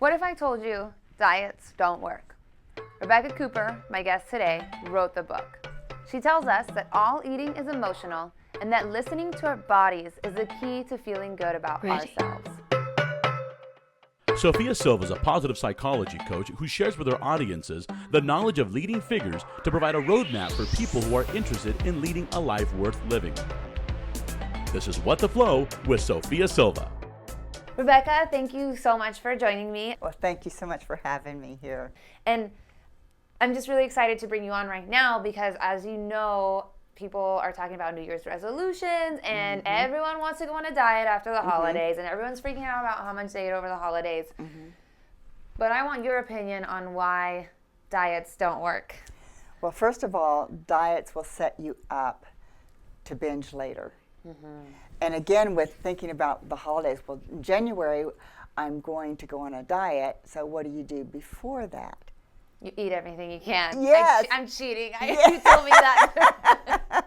What if I told you diets don't work? Rebecca Cooper, my guest today, wrote the book. She tells us that all eating is emotional and that listening to our bodies is the key to feeling good about ourselves. Sophia Silva is a positive psychology coach who shares with her audiences the knowledge of leading figures to provide a roadmap for people who are interested in leading a life worth living. This is What the Flow with Sophia Silva. Rebecca, thank you so much for joining me. Well, thank you so much for having me here. And I'm just really excited to bring you on right now because, as you know, people are talking about New Year's resolutions and everyone wants to go on a diet after the holidays and everyone's freaking out about how much they ate over the holidays. But I want your opinion on why diets don't work. Well, first of all, diets will set you up to binge later. And again, with thinking about the holidays, well, in January, I'm going to go on a diet, so what do you do before that? You eat everything you can. Yes. I'm cheating. You told me that.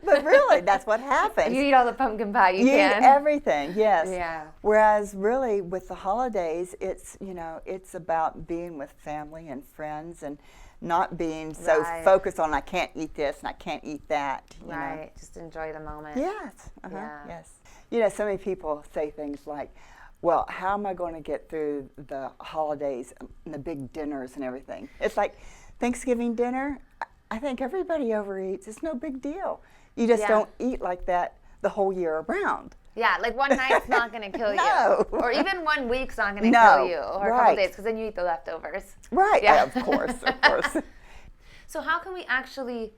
But really, that's what happens. You eat all the pumpkin pie you You can. eat everything, yes. Yeah. Whereas really, with the holidays, it's, it's about being with family and friends and not being so focused on I can't eat this and I can't eat that. You know. Just enjoy the moment. Yes. Yeah. Yes. So many people say things like, well, how am I going to get through the holidays and the big dinners and everything? It's like Thanksgiving dinner, I think everybody overeats. It's no big deal. You just don't eat like that the whole year around. Yeah, like one night's not going to kill No. you. Or even 1 week's not going to kill you. Or a couple days, because then you eat the leftovers. Right, Yeah. of course. So how can we actually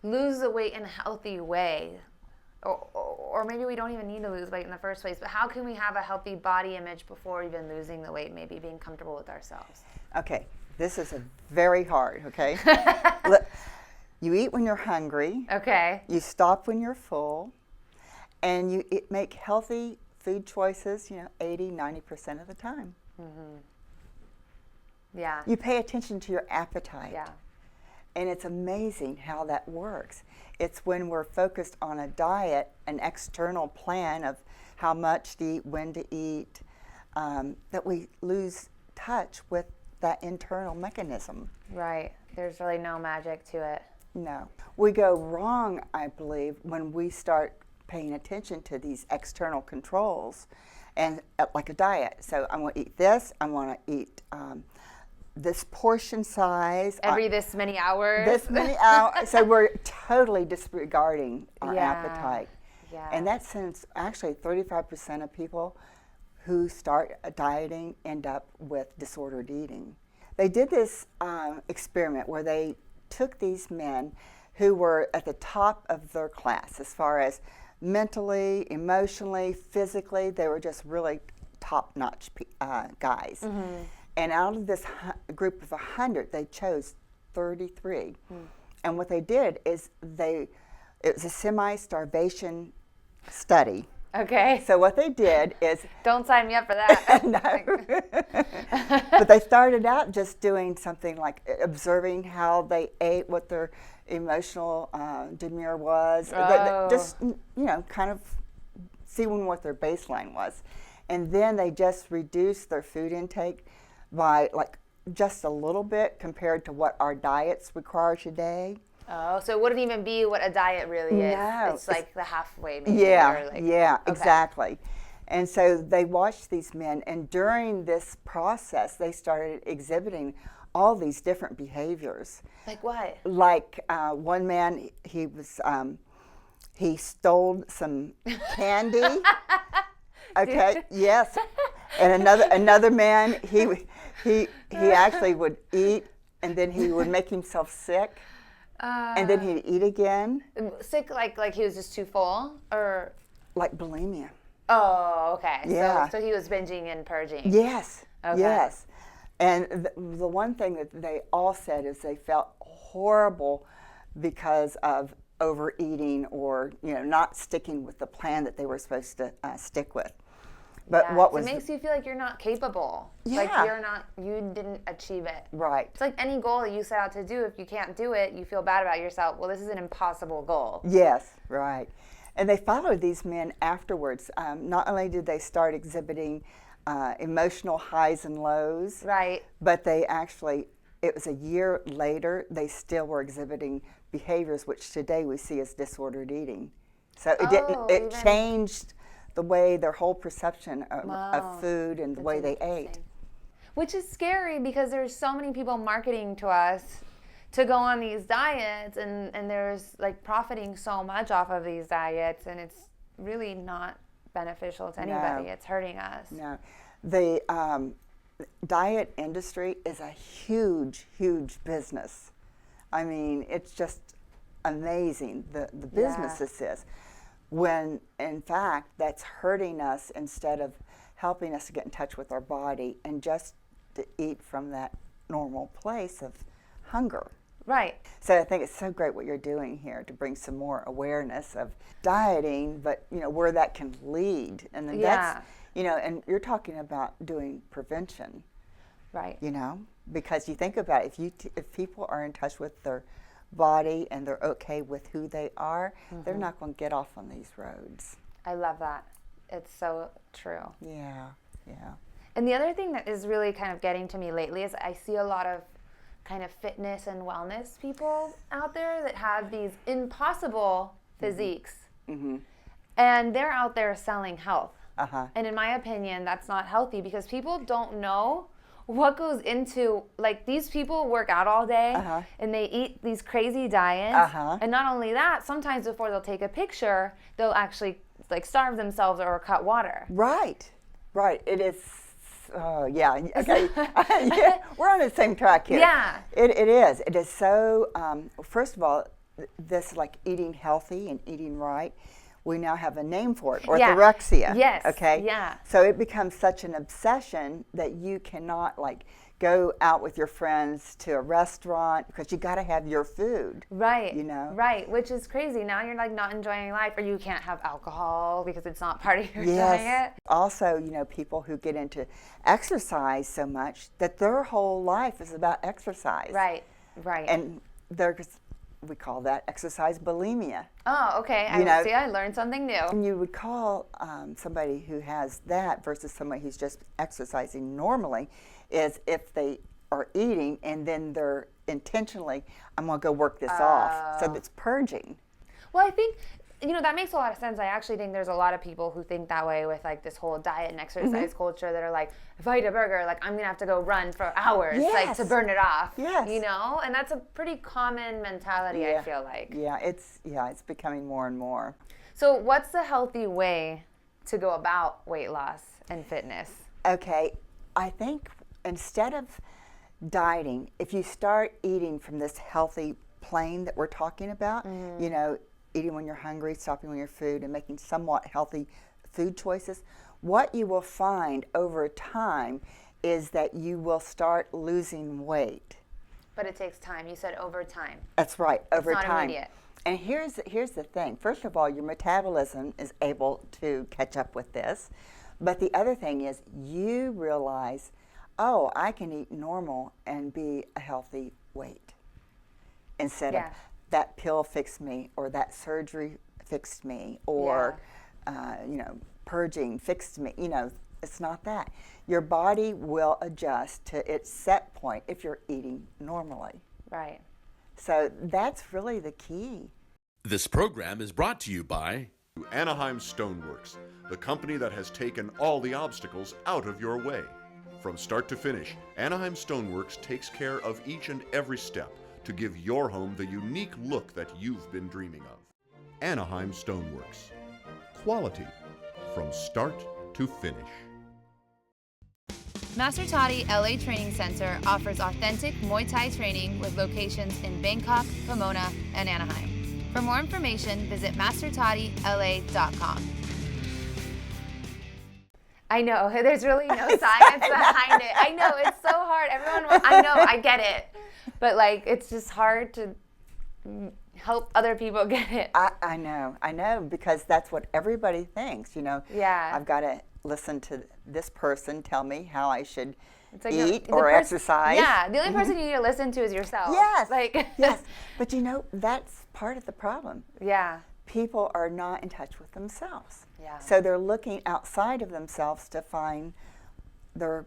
lose the weight in a healthy way? Or maybe we don't even need to lose weight in the first place, but how can we have a healthy body image before even losing the weight, maybe being comfortable with ourselves? Okay, this is very hard, okay? Look, you eat when you're hungry. Okay. You stop when you're full. And you make healthy food choices, 80, 90% of the time. Yeah. You pay attention to your appetite. Yeah. And it's amazing how that works. It's when we're focused on a diet, an external plan of how much to eat, when to eat, that we lose touch with that internal mechanism. Right. There's really no magic to it. No. We go wrong, I believe, when we start paying attention to these external controls and like a diet. So I want to eat this, I want to eat this portion size. Every this many hours. This many hours. So we're totally disregarding our appetite. Yeah. And that since actually 35% of people who start dieting end up with disordered eating. They did this experiment where they took these men who were at the top of their class as far as mentally, emotionally, physically. They were just really top-notch guys. And out of this group of 100, they chose 33. And what they did is it was a semi-starvation study. Okay. So what they did is... Don't sign me up for that. No. But they started out just doing something like observing how they ate, what their emotional demeanor was. Just, kind of seeing what their baseline was. And then they just reduced their food intake by just a little bit compared to what our diets require today. Oh, so it wouldn't even be what a diet really is. No. It's like the halfway maybe. Exactly. And so they watched these men, and during this process, they started exhibiting all these different behaviors. Like what? Like one man, he stole some candy. Okay, yes. And another man, he actually would eat, and then he would make himself sick. And then he'd eat again. Sick, like he was just too full, or like bulimia. Oh, okay. Yeah. So he was binging and purging. Yes. Okay. Yes. And the one thing that they all said is they felt horrible because of overeating or not sticking with the plan that they were supposed to stick with. But it makes you feel like you're not capable. Yeah. Like you didn't achieve it. Right. It's like any goal that you set out to do, if you can't do it, you feel bad about yourself. Well, this is an impossible goal. Yes, right. And they followed these men afterwards. Not only did they start exhibiting emotional highs and lows. Right. But they actually, it was a year later, they still were exhibiting behaviors which today we see as disordered eating. So it changed the way their whole perception of food and the way they ate. Which is scary because there's so many people marketing to us to go on these diets, and there's like profiting so much off of these diets, and it's really not beneficial to anybody. No. It's hurting us. No. The diet industry is a huge, huge business. I mean, it's just amazing, the business this is. When, in fact, that's hurting us instead of helping us to get in touch with our body and just to eat from that normal place of hunger. Right. So I think it's so great what you're doing here to bring some more awareness of dieting, but where that can lead. And then that's, and you're talking about doing prevention. Right. Because you think about it, if people are in touch with their body and they're okay with who they are, they're not going to get off on these roads. I love that. It's so true. Yeah. And the other thing that is really kind of getting to me lately is I see a lot of kind of fitness and wellness people out there that have these impossible physiques. And they're out there selling health. And in my opinion, that's not healthy because people don't know what goes into, like, these people work out all day and they eat these crazy diets. And not only that, sometimes before they'll take a picture, they'll actually like starve themselves or cut water. Right. It is. Yeah. Okay. Yeah, we're on the same track here. Yeah. It is. It is so. First of all, this like eating healthy and eating right. We now have a name for it, orthorexia. Yes. Okay. Yeah. So it becomes such an obsession that you cannot like go out with your friends to a restaurant because you got to have your food. Right. Right, which is crazy. Now you're like not enjoying life, or you can't have alcohol because it's not part of your diet. Also, people who get into exercise so much that their whole life is about exercise. Right. And we call that exercise bulimia. Oh, okay. I learned something new. And you would call somebody who has that versus somebody who's just exercising normally is if they are eating and then they're intentionally, I'm going to go work this off. So it's purging. Well, I think, that makes a lot of sense. I actually think there's a lot of people who think that way with like this whole diet and exercise culture that are like, if I eat a burger, like I'm going to have to go run for hours like to burn it off. Yes. And that's a pretty common mentality, I feel like. Yeah, it's becoming more and more. So what's the healthy way to go about weight loss and fitness? Okay, I think instead of dieting, if you start eating from this healthy plane that we're talking about, eating when you're hungry, stopping when you're food, and making somewhat healthy food choices, what you will find over time is that you will start losing weight. But it takes time. You said over time. That's right, over time. It's not immediate. And here's the thing. First of all, your metabolism is able to catch up with this. But the other thing is you realize, oh, I can eat normal and be a healthy weight instead of that pill fixed me or that surgery fixed me or, purging fixed me. It's not that. Your body will adjust to its set point if you're eating normally. Right. So that's really the key. This program is brought to you by Anaheim Stoneworks, the company that has taken all the obstacles out of your way. From start to finish, Anaheim Stoneworks takes care of each and every step to give your home the unique look that you've been dreaming of. Anaheim Stoneworks. Quality from start to finish. Master Toddy LA Training Center offers authentic Muay Thai training with locations in Bangkok, Pomona, and Anaheim. For more information, visit mastertoddyla.com. I know, there's really no science behind it. I know, it's so hard. I get it. But it's just hard to help other people get it. I know, because that's what everybody thinks, Yeah. I've got to listen to this person tell me how I should eat or exercise. Yeah, the only person you need to listen to is yourself. Yes, yes. But that's part of the problem. Yeah. People are not in touch with themselves. Yeah. So they're looking outside of themselves to find how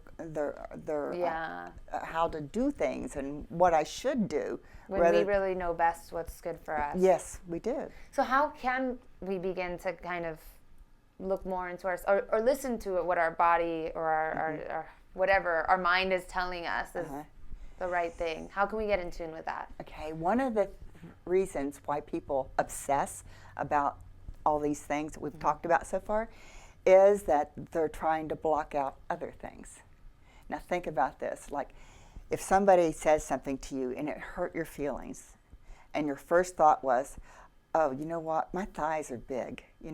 to do things and what I should do. When we really know best what's good for us. Yes, we do. So how can we begin to kind of look more into or listen to what our body or our whatever our mind is telling us is the right thing? How can we get in tune with that? Okay, one of the reasons why people obsess about all these things that we've talked about so far is that they're trying to block out other things. Now think about this, like if somebody says something to you and it hurt your feelings and your first thought was, oh, you know what, my thighs are big, I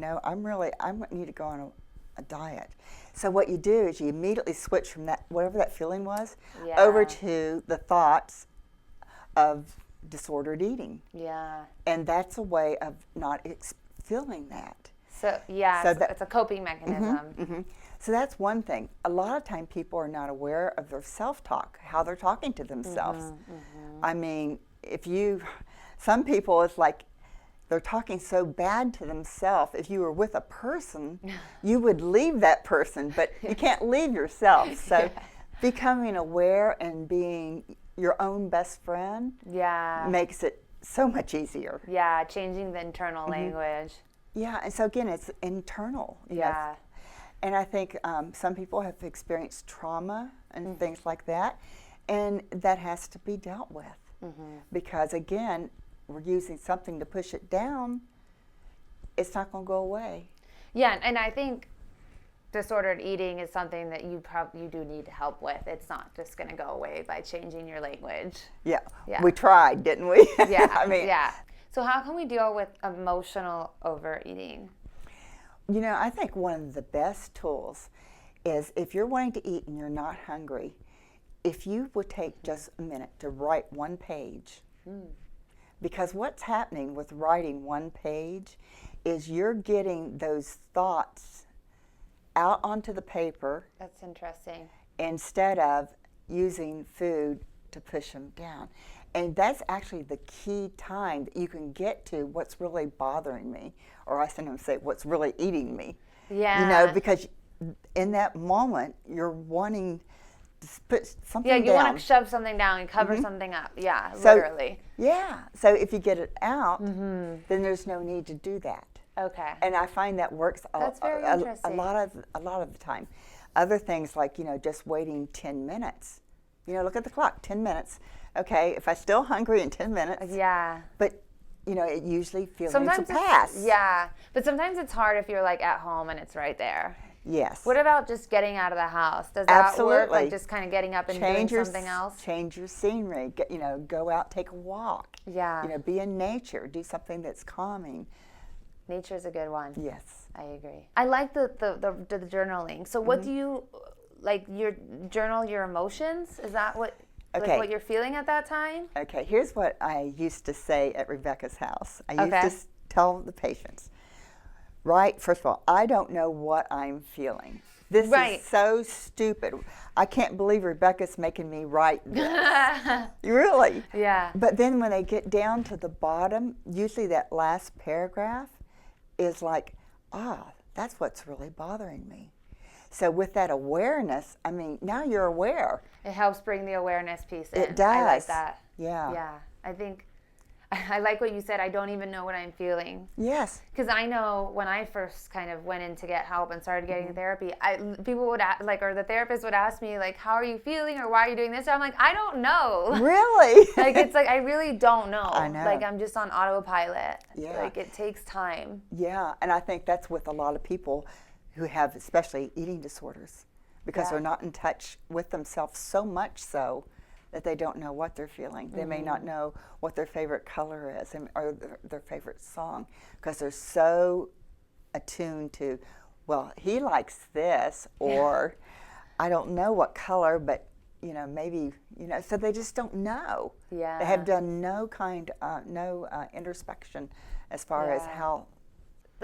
need to go on a diet. So what you do is you immediately switch from that, whatever that feeling was, over to the thoughts of disordered eating. Yeah. And that's a way of not feeling that. So it's a coping mechanism. So that's one thing. A lot of time people are not aware of their self-talk, how they're talking to themselves. I mean, some people, it's like they're talking so bad to themselves. If you were with a person, you would leave that person, but you can't leave yourself. So becoming aware and being your own best friend makes it so much easier. Yeah, changing the internal language. Yeah, and so again, it's internal. Yeah. And I think some people have experienced trauma and things like that, and that has to be dealt with. Because again, we're using something to push it down, it's not going to go away. Yeah, and I think disordered eating is something that you do need help with. It's not just going to go away by changing your language. Yeah. We tried, didn't we? Yeah. So how can we deal with emotional overeating? I think one of the best tools is if you're wanting to eat and you're not hungry, if you would take just a minute to write one page. Because what's happening with writing one page is you're getting those thoughts out onto the paper. That's interesting. Instead of using food to push them down. And that's actually the key time that you can get to what's really bothering me, or I sometimes say what's really eating me. Yeah. Because in that moment you're wanting to put something down. Yeah, you want to shove something down and cover something up. Yeah, literally. Yeah. So if you get it out, then there's no need to do that. Okay. And I find that works a lot of the time. Other things like, just waiting 10 minutes. Look at the clock, 10 minutes. Okay, if I'm still hungry in 10 minutes. Yeah. But, it usually feels will pass. Yeah. But sometimes it's hard if you're like at home and it's right there. Yes. What about just getting out of the house? Does that work? Like just kind of getting up and doing something else? Change your scenery. Go out, take a walk. Yeah. Be in nature. Do something that's calming. Nature's a good one. Yes. I agree. I like the journaling. So what do you, you journal your emotions? Is that what what you're feeling at that time? Okay, here's what I used to say at Rebecca's house. I used to tell the patients, first of all, I don't know what I'm feeling. This is so stupid. I can't believe Rebecca's making me write this. Really? Yeah. But then when they get down to the bottom, usually that last paragraph is like, that's what's really bothering me. So with that awareness, now you're aware. It helps bring the awareness piece in. It does. I like that. Yeah. Yeah. I think, I like what you said, I don't even know what I'm feeling. Yes. Because I know when I first kind of went in to get help and started getting therapy, people would or the therapist would ask me, how are you feeling or why are you doing this? And I'm like, I don't know. Really? It's I really don't know. I know. I'm just on autopilot. Yeah. It takes time. Yeah, and I think that's with a lot of people who have especially eating disorders because they're not in touch with themselves so much so that they don't know what they're feeling. They may not know what their favorite color is or their favorite song because they're so attuned to, well, he likes this or I don't know what color, but maybe, so they just don't know. Yeah. They have done no introspection as far as how.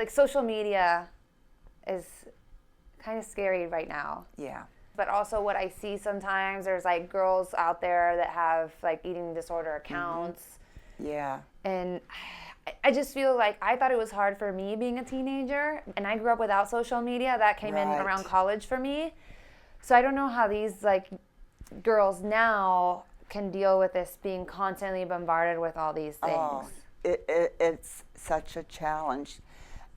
Social media is kind of scary right now. Yeah. But also what I see sometimes, there's girls out there that have eating disorder accounts. Yeah. And I just feel I thought it was hard for me being a teenager. And I grew up without social media. That came in around college for me. So I don't know how these like girls now can deal with this being constantly bombarded with all these things. Oh, it's such a challenge.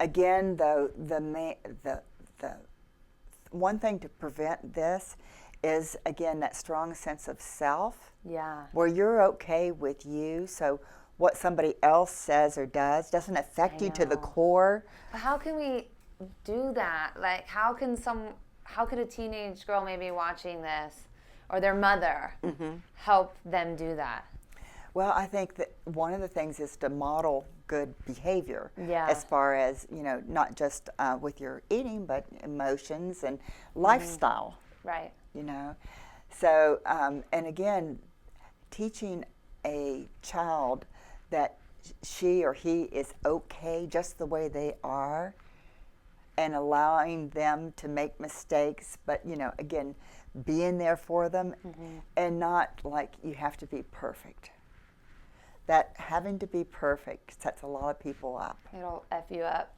Again, though, the one thing to prevent this is, again, that strong sense of self. Yeah. Where you're okay with you, so what somebody else says or does doesn't affect you to the know. core. But how can we do that? Like, how could a teenage girl maybe watching this, or their mother, help them do that? Well, I think that one of the things is to model good behavior, Yeah. as far as, not just with your eating, but emotions and lifestyle, Right. So, and again, teaching a child that she or he is okay just the way they are, and allowing them to make mistakes, but again, being there for them, and not like you have to be perfect. That having to be perfect sets a lot of people up. It'll F you up.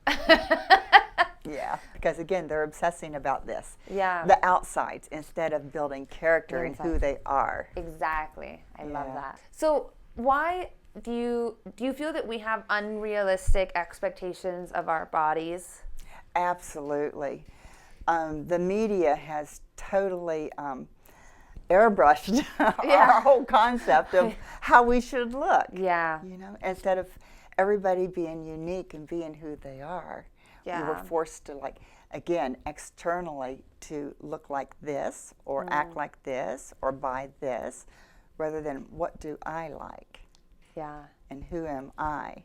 Yeah, because again, they're obsessing about this. Yeah. The outsides instead of building character in who they are. Exactly. I love Yeah. that. So why do you feel that we have unrealistic expectations of our bodies? Absolutely. The media has totally airbrushed our whole concept of how we should look. Yeah. Instead of everybody being unique and being who they are. Yeah. We were forced to, again, externally to look like this, or act like this, or buy this, rather than what do I like, Yeah. and who am I?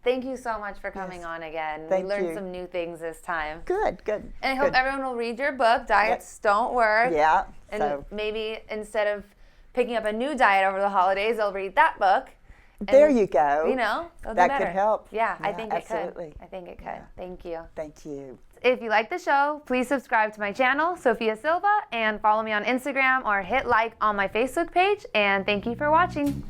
Thank you so much for coming on again. Thank we learned you. some new things this time. Good. And I hope good. everyone will read your book, Diets Don't Work. Yeah. And So maybe instead of picking up a new diet over the holidays, they'll read that book. there you go. They'll do That better. could help. Yeah, I Yeah, think absolutely. it could. I think it could. Yeah. Thank you. Thank you. If you like the show, please subscribe to my channel, Sophia Silva, and follow me on Instagram or hit like on my Facebook page. And thank you for watching.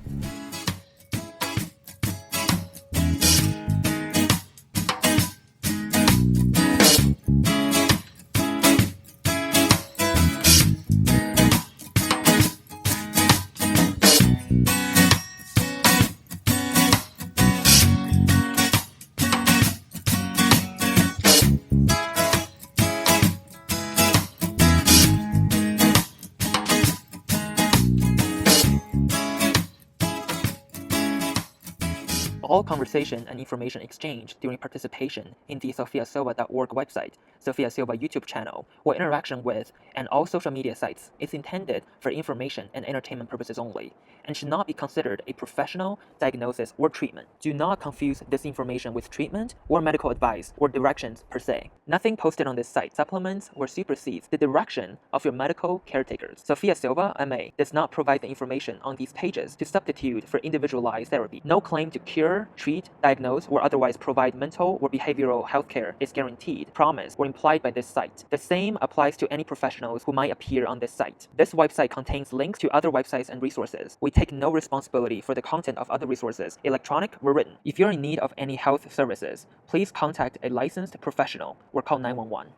All conversation and information exchanged during participation in the sophiasilva.org website, Sophia Silva YouTube channel, or interaction with and all social media sites is intended for information and entertainment purposes only, and should not be considered a professional diagnosis or treatment. Do not confuse this information with treatment or medical advice or directions per se. Nothing posted on this site supplements or supersedes the direction of your medical caretakers. Sophia Silva, MA, does not provide the information on these pages to substitute for individualized therapy. No claim to cure, treat, diagnose, or otherwise provide mental or behavioral health care is guaranteed, promised, or implied by this site. The same applies to any professionals who might appear on this site. This website contains links to other websites and resources. We take no responsibility for the content of other resources, electronic or written. If you're in need of any health services, please contact a licensed professional or call 911.